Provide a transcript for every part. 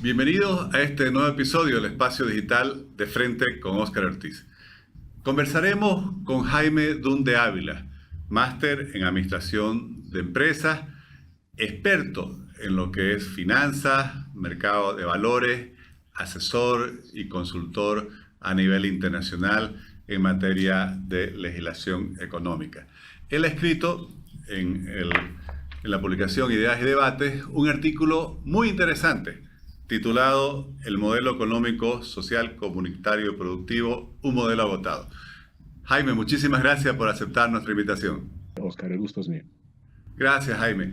Bienvenidos a este nuevo episodio del Espacio Digital de Frente con Óscar Ortiz. Conversaremos con Jaime Dunde Ávila, máster en Administración de Empresas, experto en lo que es finanzas, mercado de valores, asesor y consultor a nivel internacional en materia de legislación económica. Él ha escrito en la publicación Ideas y Debates un artículo muy interesante titulado El modelo económico, social, comunitario y productivo, un modelo agotado. Jaime, muchísimas gracias por aceptar nuestra invitación. Oscar, el gusto es mío. Gracias, Jaime.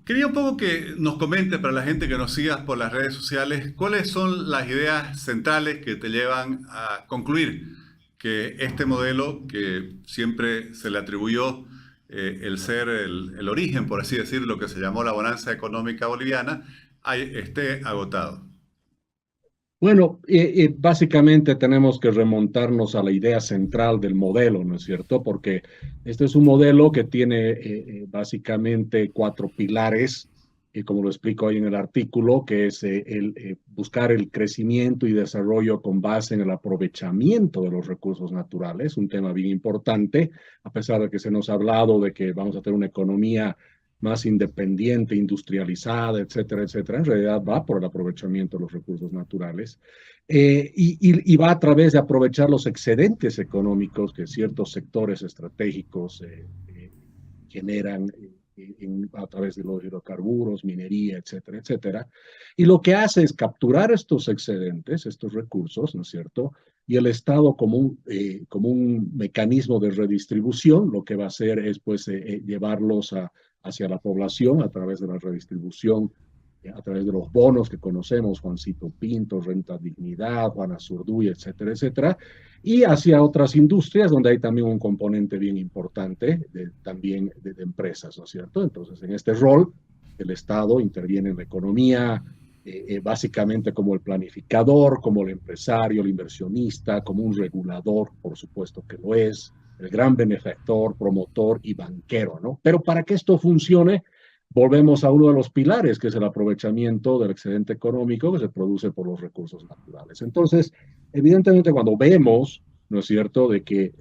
Quería un poco que nos comentes, para la gente que nos sigas por las redes sociales, cuáles son las ideas centrales que te llevan a concluir que este modelo, que siempre se le atribuyó el ser el origen, por así decirlo, lo que se llamó la bonanza económica boliviana, esté agotado. Bueno, básicamente tenemos que remontarnos a la idea central del modelo, ¿no es cierto? Porque este es un modelo que tiene básicamente cuatro pilares, como lo explico ahí en el artículo, que es buscar el crecimiento y desarrollo con base en el aprovechamiento de los recursos naturales, un tema bien importante, a pesar de que se nos ha hablado de que vamos a tener una economía más independiente, industrializada, etcétera, etcétera. En realidad va por el aprovechamiento de los recursos naturales y va a través de aprovechar los excedentes económicos que ciertos sectores estratégicos generan a través de los hidrocarburos, minería, etcétera, etcétera. Y lo que hace es capturar estos excedentes, estos recursos, ¿no es cierto? Y el Estado como un mecanismo de redistribución, lo que va a hacer es pues llevarlos hacia la población a través de la redistribución, a través de los bonos que conocemos, Juancito Pinto, Renta Dignidad, Juana Zurduy, etcétera, etcétera, y hacia otras industrias donde hay también un componente bien importante también de empresas, ¿no es cierto? Entonces, en este rol, el Estado interviene en la economía, básicamente como el planificador, como el empresario, el inversionista, como un regulador, por supuesto que lo es, el gran benefactor, promotor y banquero, ¿no? Pero para que esto funcione, volvemos a uno de los pilares, que es el aprovechamiento del excedente económico que se produce por los recursos naturales. Entonces, evidentemente, cuando vemos, ¿no es cierto?, de que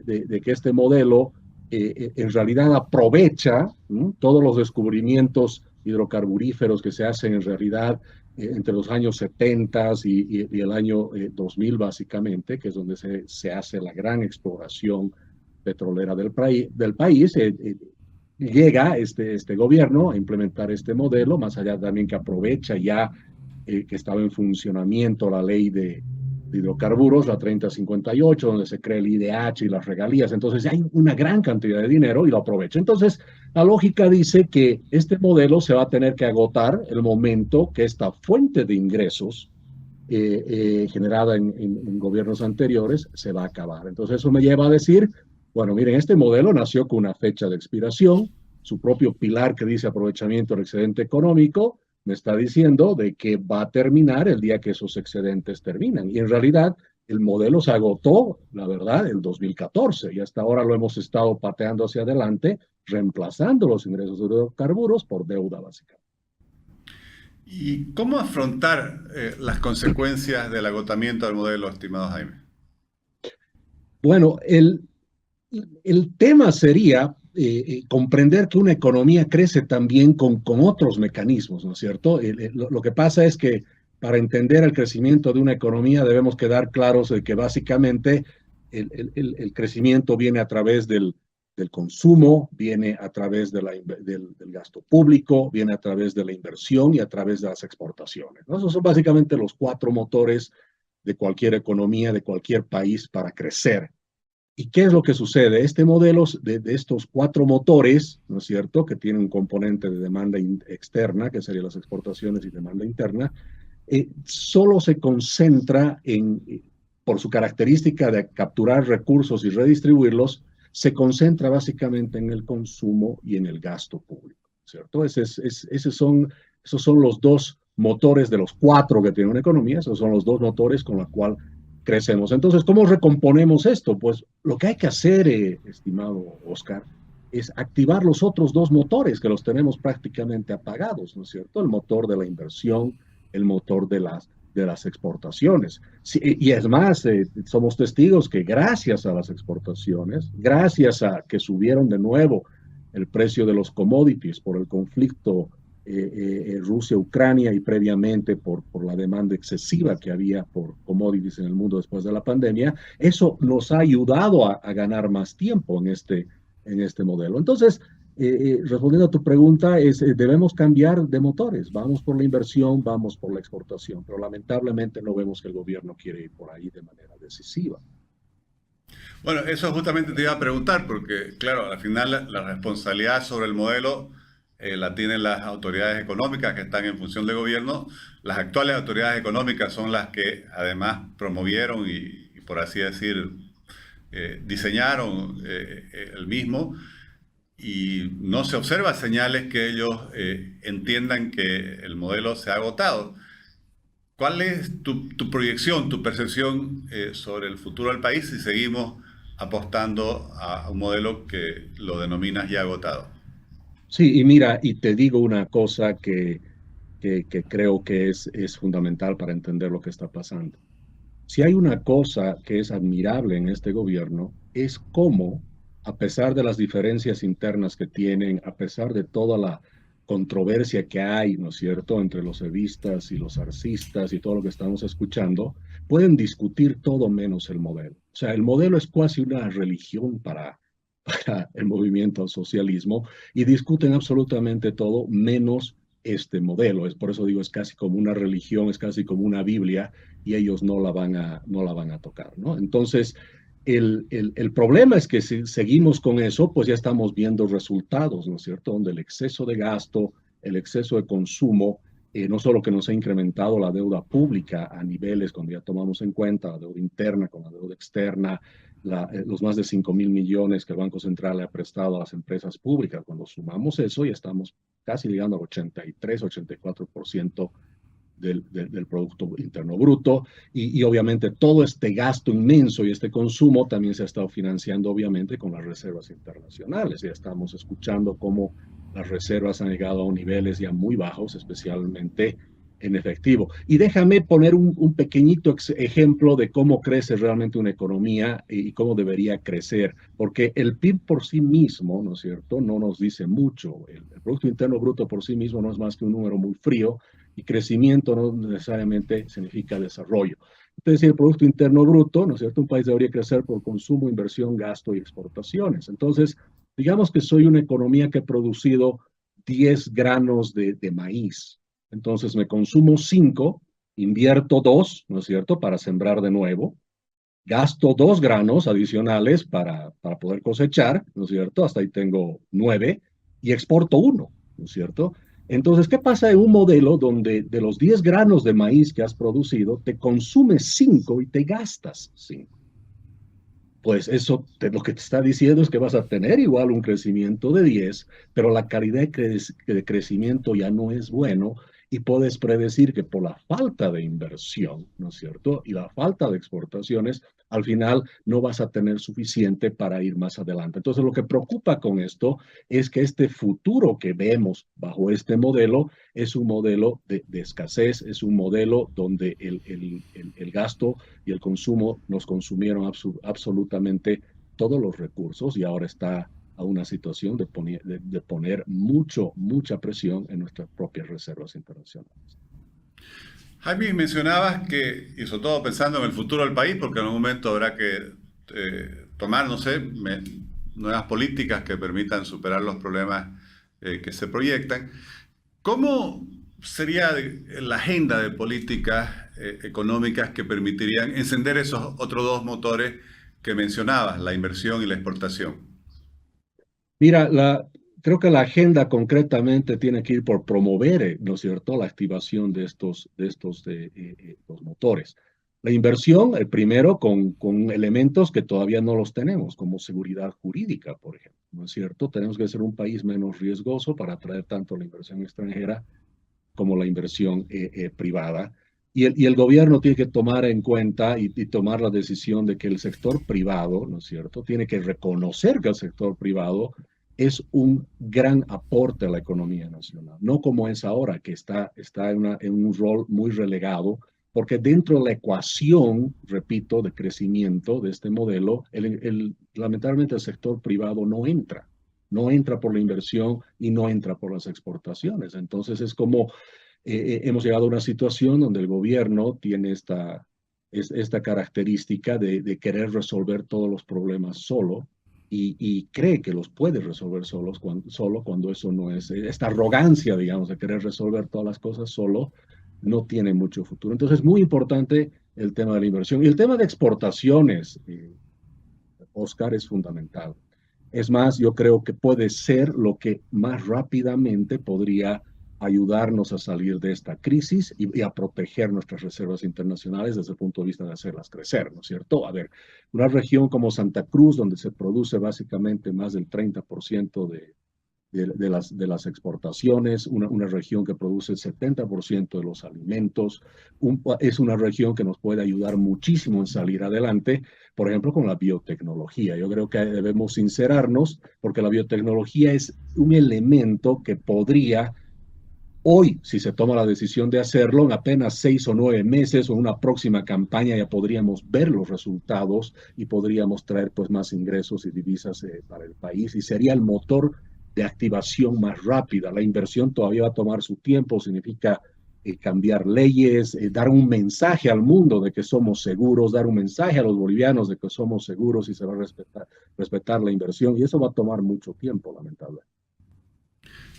este modelo en realidad aprovecha todos los descubrimientos hidrocarburíferos que se hacen en realidad entre los años 70 y el año 2000, básicamente, que es donde se hace la gran exploración petrolera del país, llega este gobierno a implementar este modelo, más allá también que aprovecha ya que estaba en funcionamiento la ley de hidrocarburos, la 3058, donde se crea el IDH y las regalías. Entonces hay una gran cantidad de dinero y lo aprovecha. Entonces, la lógica dice que este modelo se va a tener que agotar el momento que esta fuente de ingresos generada en gobiernos anteriores se va a acabar. Entonces, eso me lleva a decir, bueno, miren, este modelo nació con una fecha de expiración, su propio pilar que dice aprovechamiento del excedente económico, me está diciendo de que va a terminar el día que esos excedentes terminan. Y en realidad el modelo se agotó, la verdad, el 2014 y hasta ahora lo hemos estado pateando hacia adelante, reemplazando los ingresos de hidrocarburos por deuda básica. ¿Y cómo afrontar las consecuencias del agotamiento del modelo, estimado Jaime? Bueno, el tema sería comprender que una economía crece también con otros mecanismos, ¿no es cierto? Lo que pasa es que para entender el crecimiento de una economía debemos quedar claros de que básicamente el crecimiento viene a través del consumo, viene a través del gasto público, viene a través de la inversión y a través de las exportaciones, ¿no? Esos son básicamente los cuatro motores de cualquier economía, de cualquier país para crecer. ¿Y qué es lo que sucede? Este modelo de estos cuatro motores, ¿no es cierto?, que tiene un componente de demanda externa, que serían las exportaciones y demanda interna, solo se concentra por su característica de capturar recursos y redistribuirlos, se concentra básicamente en el consumo y en el gasto público, ¿cierto? Esos son los dos motores de los cuatro que tiene una economía, esos son los dos motores con los cuales crecemos. Entonces, ¿cómo recomponemos esto? Pues lo que hay que hacer, estimado Oscar, es activar los otros dos motores que los tenemos prácticamente apagados, ¿no es cierto? El motor de la inversión el motor de las exportaciones. Sí, y es más, somos testigos que gracias a las exportaciones, gracias a que subieron de nuevo el precio de los commodities por el conflicto Rusia-Ucrania y previamente por la demanda excesiva que había por commodities en el mundo después de la pandemia, eso nos ha ayudado a ganar más tiempo en este modelo. Entonces, respondiendo a tu pregunta, debemos cambiar de motores. Vamos por la inversión, vamos por la exportación, pero lamentablemente no vemos que el gobierno quiere ir por ahí de manera decisiva. Bueno, eso justamente te iba a preguntar, porque claro, al final la responsabilidad sobre el modelo la tienen las autoridades económicas que están en función de gobierno. Las actuales autoridades económicas son las que además promovieron y por así decir, diseñaron el mismo y no se observa señales que ellos entiendan que el modelo se ha agotado. ¿Cuál es tu proyección, tu percepción sobre el futuro del país si seguimos apostando a un modelo que lo denominas ya agotado? Sí, y mira, y te digo una cosa que creo que es fundamental para entender lo que está pasando. Si hay una cosa que es admirable en este gobierno, es cómo, a pesar de las diferencias internas que tienen, a pesar de toda la controversia que hay, ¿no es cierto?, entre los evistas y los arcistas y todo lo que estamos escuchando, pueden discutir todo menos el modelo. O sea, el modelo es casi una religión para el movimiento al socialismo y discuten absolutamente todo menos este modelo. Es por eso digo, es casi como una religión, es casi como una Biblia y ellos no la van a tocar, ¿no? Entonces, el problema es que si seguimos con eso, pues ya estamos viendo resultados, ¿no es cierto? Donde el exceso de gasto, el exceso de consumo, no solo que nos ha incrementado la deuda pública a niveles, cuando ya tomamos en cuenta la deuda interna con la deuda externa, los más de 5.000 millones que el Banco Central le ha prestado a las empresas públicas, cuando sumamos eso, ya estamos casi llegando al 83-84% del Producto Interno Bruto y obviamente todo este gasto inmenso y este consumo también se ha estado financiando obviamente con las reservas internacionales. Ya estamos escuchando cómo las reservas han llegado a niveles ya muy bajos, especialmente en efectivo. Y déjame poner un pequeñito ejemplo de cómo crece realmente una economía y cómo debería crecer, porque el PIB por sí mismo, ¿no es cierto?, no nos dice mucho. El Producto Interno Bruto por sí mismo no es más que un número muy frío y crecimiento no necesariamente significa desarrollo. Entonces, el Producto Interno Bruto, ¿no es cierto?, un país debería crecer por consumo, inversión, gasto y exportaciones. Entonces, digamos que soy una economía que ha producido 10 granos de maíz. Entonces me consumo 5, invierto 2, ¿no es cierto?, para sembrar de nuevo, gasto 2 granos adicionales para poder cosechar, ¿no es cierto?, hasta ahí tengo 9, y exporto 1, ¿no es cierto? Entonces, ¿qué pasa en un modelo donde de los 10 granos de maíz que has producido, te consumes 5 y te gastas 5? Pues eso lo que te está diciendo es que vas a tener igual un crecimiento de 10, pero la calidad de crecimiento ya no es bueno y puedes predecir que por la falta de inversión, ¿no es cierto? Y la falta de exportaciones, al final no vas a tener suficiente para ir más adelante. Entonces, lo que preocupa con esto es que este futuro que vemos bajo este modelo es un modelo de escasez, es un modelo donde el gasto y el consumo nos consumieron absolutamente todos los recursos y ahora está a una situación de poner mucha presión en nuestras propias reservas internacionales. Jaime, mencionabas que, y sobre todo pensando en el futuro del país, porque en algún momento habrá que tomar, no sé, nuevas políticas que permitan superar los problemas que se proyectan. ¿Cómo sería la agenda de políticas económicas que permitirían encender esos otros dos motores que mencionabas, la inversión y la exportación? Mira, creo que la agenda concretamente tiene que ir por promover, ¿no es cierto?, la activación de los motores. La inversión, el primero, con elementos que todavía no los tenemos, como seguridad jurídica, por ejemplo, ¿no es cierto? Tenemos que ser un país menos riesgoso para atraer tanto la inversión extranjera como la inversión privada. Y el gobierno tiene que tomar en cuenta y tomar la decisión de que el sector privado, ¿no es cierto?, tiene que reconocer que el sector privado es un gran aporte a la economía nacional, no como es ahora, que está en un rol muy relegado, porque dentro de la ecuación, repito, de crecimiento de este modelo, lamentablemente el sector privado no entra por la inversión y no entra por las exportaciones. Entonces es como hemos llegado a una situación donde el gobierno tiene esta característica de querer resolver todos los problemas solo y cree que los puede resolver solo cuando eso no es, esta arrogancia, digamos, de querer resolver todas las cosas solo, no tiene mucho futuro. Entonces es muy importante el tema de la inversión. Y el tema de exportaciones, Oscar, es fundamental. Es más, yo creo que puede ser lo que más rápidamente podría ayudarnos a salir de esta crisis y a proteger nuestras reservas internacionales desde el punto de vista de hacerlas crecer, ¿no es cierto? A ver, una región como Santa Cruz, donde se produce básicamente más del 30% de las exportaciones, una región que produce el 70% de los alimentos, es una región que nos puede ayudar muchísimo en salir adelante, por ejemplo, con la biotecnología. Yo creo que debemos sincerarnos porque la biotecnología es un elemento que podría hoy, si se toma la decisión de hacerlo, en apenas 6 o 9 meses o una próxima campaña ya podríamos ver los resultados y podríamos traer pues más ingresos y divisas para el país y sería el motor de activación más rápida. La inversión todavía va a tomar su tiempo, significa cambiar leyes, dar un mensaje al mundo de que somos seguros, dar un mensaje a los bolivianos de que somos seguros y se va a respetar la inversión y eso va a tomar mucho tiempo, lamentablemente.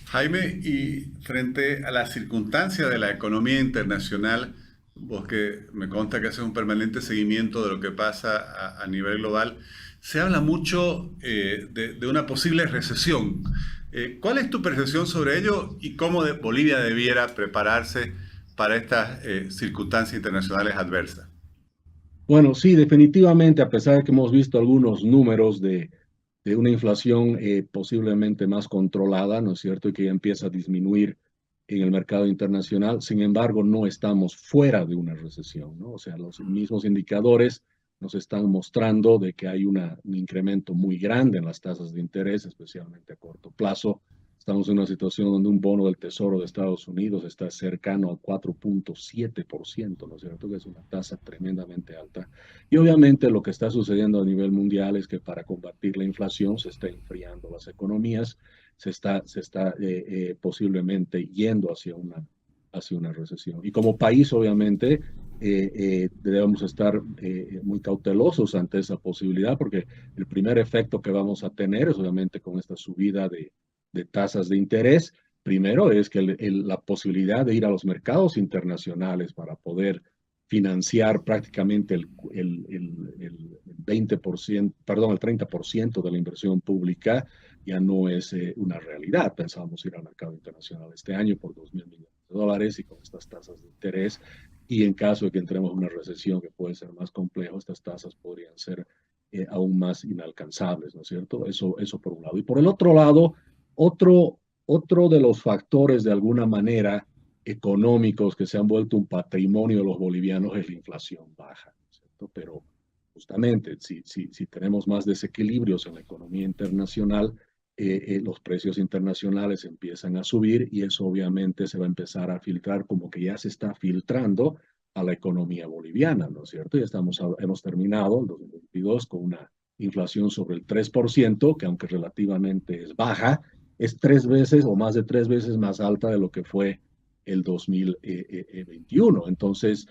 Jaime, y frente a la circunstancia de la economía internacional, vos que me consta que haces un permanente seguimiento de lo que pasa a nivel global, se habla mucho de una posible recesión. ¿Cuál es tu percepción sobre ello y cómo Bolivia debiera prepararse para estas circunstancias internacionales adversas? Bueno, sí, definitivamente, a pesar de que hemos visto algunos números de una inflación posiblemente más controlada, ¿no es cierto? Y que ya empieza a disminuir en el mercado internacional, sin embargo, no estamos fuera de una recesión, ¿no? O sea, los mismos indicadores nos están mostrando de que hay un incremento muy grande en las tasas de interés, especialmente a corto plazo. Estamos en una situación donde un bono del Tesoro de Estados Unidos está cercano al 4,7%, ¿no es cierto? Que es una tasa tremendamente alta. Y obviamente lo que está sucediendo a nivel mundial es que para combatir la inflación se está enfriando las economías, se está posiblemente yendo hacia una recesión. Y como país, obviamente, debemos estar muy cautelosos ante esa posibilidad, porque el primer efecto que vamos a tener es obviamente con esta subida de tasas de interés. Primero es que la posibilidad de ir a los mercados internacionales para poder financiar prácticamente el 20%, perdón, el 30% de la inversión pública ya no es una realidad. Pensábamos ir al mercado internacional este año por 2.000 millones de dólares y con estas tasas de interés. Y en caso de que entremos en una recesión que puede ser más complejo, estas tasas podrían ser aún más inalcanzables, ¿no es cierto? Eso por un lado. Y por el otro lado, otro de los factores de alguna manera económicos que se han vuelto un patrimonio de los bolivianos es la inflación baja, ¿no es cierto? Pero justamente si tenemos más desequilibrios en la economía internacional, los precios internacionales empiezan a subir y eso obviamente se va a empezar a filtrar como que ya se está filtrando a la economía boliviana, ¿no es cierto? Ya hemos terminado el 2022 con una inflación sobre el 3%, que aunque relativamente es baja, es 3 veces o más de 3 veces más alta de lo que fue el 2021. Entonces,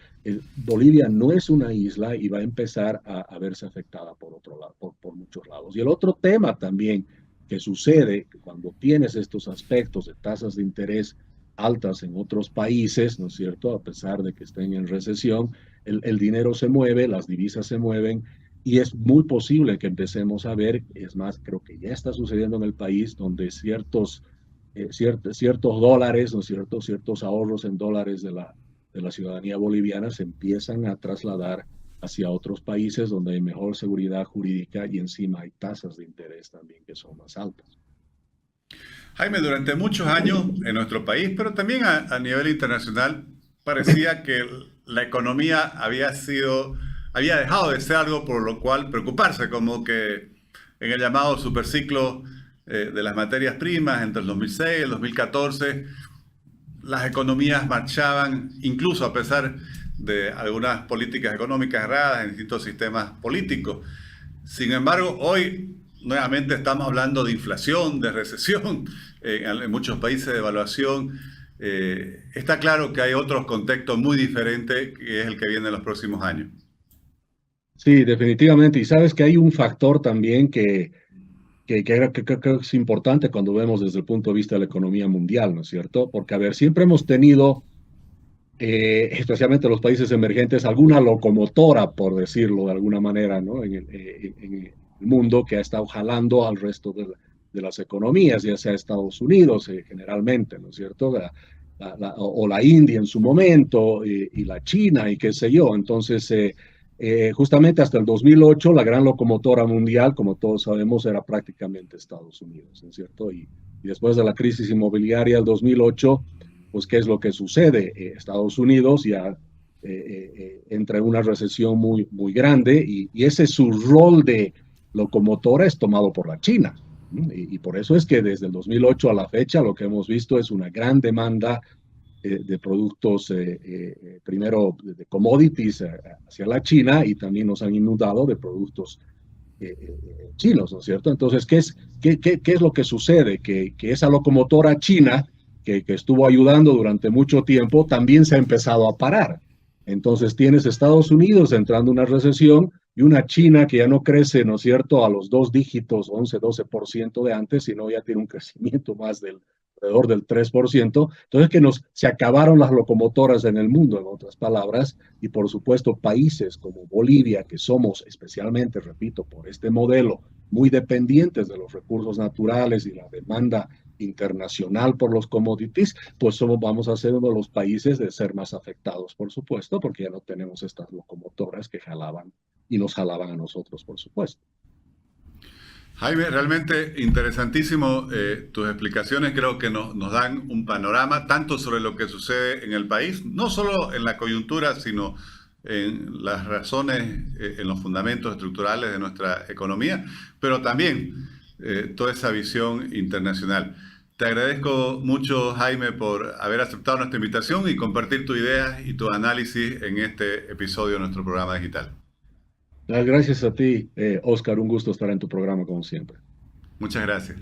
Bolivia no es una isla y va a empezar a verse afectada por otro lado, por muchos lados. Y el otro tema también que sucede cuando tienes estos aspectos de tasas de interés altas en otros países, ¿no es cierto? A pesar de que estén en recesión, el dinero se mueve, las divisas se mueven y es muy posible que empecemos a ver, es más, creo que ya está sucediendo en el país donde ciertos dólares, ¿no es cierto? Ciertos ahorros en dólares de la ciudadanía boliviana se empiezan a trasladar hacia otros países donde hay mejor seguridad jurídica y encima hay tasas de interés también que son más altas. Jaime, durante muchos años en nuestro país, pero también a nivel internacional, parecía que la economía había dejado de ser algo por lo cual preocuparse, como que en el llamado superciclo de las materias primas entre el 2006 y el 2014. Las economías marchaban, incluso a pesar de algunas políticas económicas erradas en distintos sistemas políticos. Sin embargo, hoy nuevamente estamos hablando de inflación, de recesión, en muchos países de evaluación. Está claro que hay otros contextos muy diferentes, que es el que viene en los próximos años. Sí, definitivamente. Y sabes que hay un factor también que creo que es importante cuando vemos desde el punto de vista de la economía mundial, ¿no es cierto? Porque, a ver, siempre hemos tenido, especialmente los países emergentes, alguna locomotora, por decirlo de alguna manera, ¿no? En el mundo que ha estado jalando al resto de las economías, ya sea Estados Unidos, generalmente, ¿no es cierto? O la India en su momento, y la China, y qué sé yo. Entonces, justamente hasta el 2008, la gran locomotora mundial, como todos sabemos, era prácticamente Estados Unidos, ¿no es cierto? Y después de la crisis inmobiliaria del 2008, pues, ¿qué es lo que sucede? Estados Unidos ya entra en una recesión muy, muy grande, y ese es su rol de locomotora es tomado por la China. Y por eso es que desde el 2008 a la fecha lo que hemos visto es una gran demanda de productos, primero de commodities hacia la China, y también nos han inundado de productos chinos, ¿no es cierto? Entonces, ¿qué es lo que sucede? Que esa locomotora china que estuvo ayudando durante mucho tiempo también se ha empezado a parar. Entonces tienes Estados Unidos entrando en una recesión y una China que ya no crece, ¿no es cierto?, a los dos dígitos, 11-12% de antes, sino ya tiene un crecimiento más del alrededor del 3%. Entonces, se acabaron las locomotoras en el mundo, en otras palabras, y por supuesto países como Bolivia, que somos especialmente, repito, por este modelo, muy dependientes de los recursos naturales y la demanda internacional por los commodities, pues vamos a ser uno de los países de ser más afectados, por supuesto, porque ya no tenemos estas locomotoras que jalaban y nos jalaban a nosotros, por supuesto. Jaime, realmente interesantísimo tus explicaciones. Creo que nos dan un panorama tanto sobre lo que sucede en el país, no solo en la coyuntura, sino en las razones, en los fundamentos estructurales de nuestra economía, pero también toda esa visión internacional. Te agradezco mucho, Jaime, por haber aceptado nuestra invitación y compartir tus ideas y tu análisis en este episodio de nuestro programa digital. Gracias a ti, Oscar. Un gusto estar en tu programa, como siempre. Muchas gracias.